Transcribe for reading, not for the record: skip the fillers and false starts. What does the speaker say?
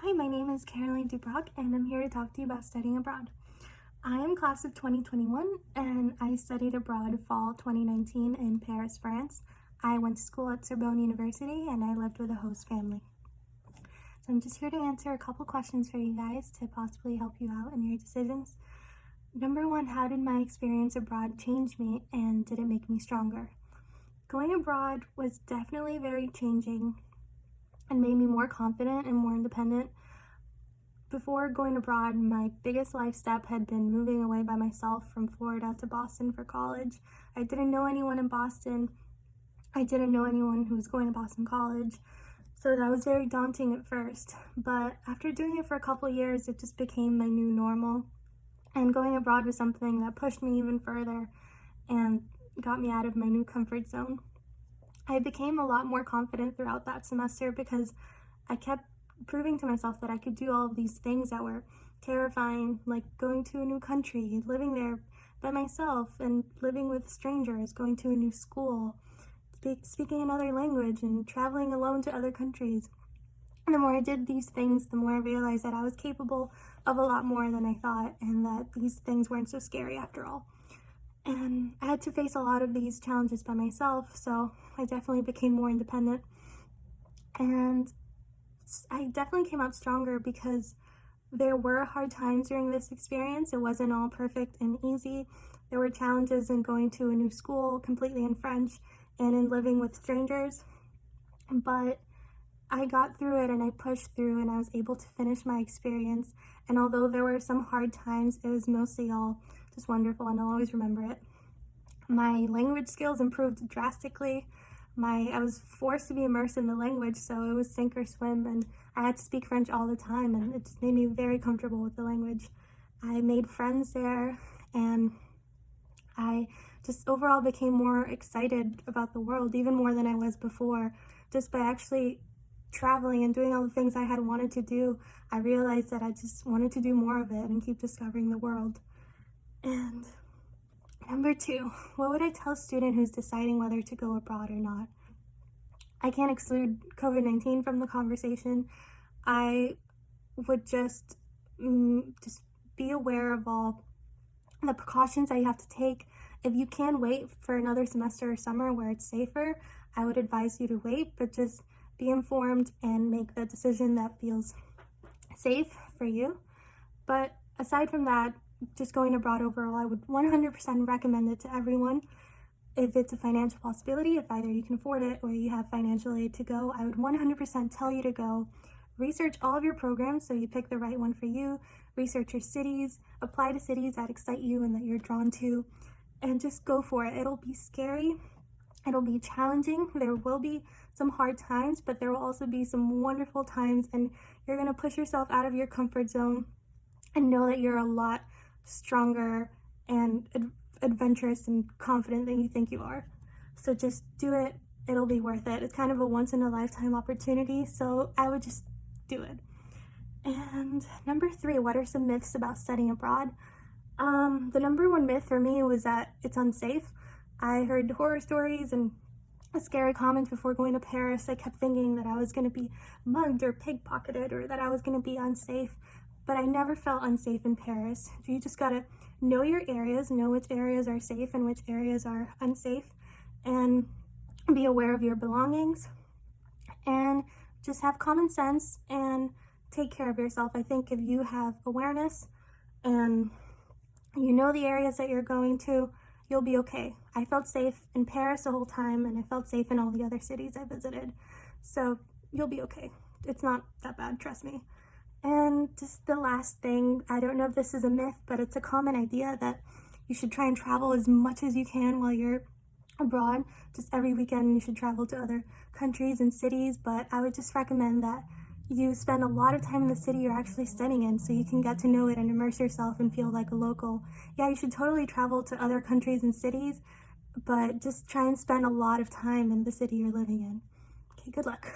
Hi, my name is Caroline Dubrock, and I'm here to talk to you about studying abroad. I am class of 2021, and I studied abroad fall 2019 in Paris, France. I went to school at Sorbonne University, and I lived with a host family. So I'm just here to answer a couple questions for you guys to possibly help you out in your decisions. Number one, how did my experience abroad change me, and did it make me stronger? Going abroad was definitely very changing and made me more confident and more independent. Before going abroad, my biggest life step had been moving away by myself from Florida to Boston for college. I didn't know anyone in Boston. I didn't know anyone who was going to Boston College. So that was very daunting at first. But after doing it for a couple years, it just became my new normal. And going abroad was something that pushed me even further and got me out of my new comfort zone. I became a lot more confident throughout that semester because I kept proving to myself that I could do all of these things that were terrifying, like going to a new country, living there by myself and living with strangers, going to a new school, speaking another language, and traveling alone to other countries. And the more I did these things, the more I realized that I was capable of a lot more than I thought, and that these things weren't so scary after all. And I had to face a lot of these challenges by myself, so I definitely became more independent. And I definitely came out stronger because there were hard times during this experience. It wasn't all perfect and easy. There were challenges in going to a new school completely in French and in living with strangers. But I got through it and I pushed through and I was able to finish my experience. And although there were some hard times, it was mostly all just wonderful and I'll always remember it. My language skills improved drastically. I was forced to be immersed in the language, so it was sink or swim, and I had to speak French all the time, and it just made me very comfortable with the language. I made friends there, and I just overall became more excited about the world, even more than I was before. Just by actually traveling and doing all the things I had wanted to do, I realized that I just wanted to do more of it and keep discovering the world. And number two, what would I tell a student who's deciding whether to go abroad or not? I can't exclude COVID-19 from the conversation. I would just be aware of all the precautions that you have to take. If you can wait for another semester or summer where it's safer, I would advise you to wait, but just be informed and make the decision that feels safe for you. But aside from that, just going abroad overall, I would 100% recommend it to everyone. If it's a financial possibility, if either you can afford it or you have financial aid to go, I would 100% tell you to go. Research all of your programs so you pick the right one for you. Research your cities, apply to cities that excite you and that you're drawn to, and just go for it. It'll be scary, it'll be challenging, there will be some hard times, but there will also be some wonderful times, and you're gonna push yourself out of your comfort zone and know that you're a lot stronger and adventurous and confident than you think you are. So just do it, it'll be worth it. It's kind of a once in a lifetime opportunity, so I would just do it. And number three, what are some myths about studying abroad? The number one myth for me was that it's unsafe. I heard horror stories and scary comments before going to Paris. I kept thinking that I was going to be mugged or pickpocketed or that I was going to be unsafe, but I never felt unsafe in Paris. You just gotta know your areas, know which areas are safe and which areas are unsafe, and be aware of your belongings, and just have common sense and take care of yourself. I think if you have awareness and you know the areas that you're going to, you'll be okay. I felt safe in Paris the whole time, and I felt safe in all the other cities I visited. So you'll be okay. It's not that bad, trust me. And just the last thing, I don't know if this is a myth, but it's a common idea that you should try and travel as much as you can while you're abroad. Just every weekend you should travel to other countries and cities, but I would just recommend that you spend a lot of time in the city you're actually studying in so you can get to know it and immerse yourself and feel like a local. Yeah, you should totally travel to other countries and cities, but just try and spend a lot of time in the city you're living in. Okay, good luck.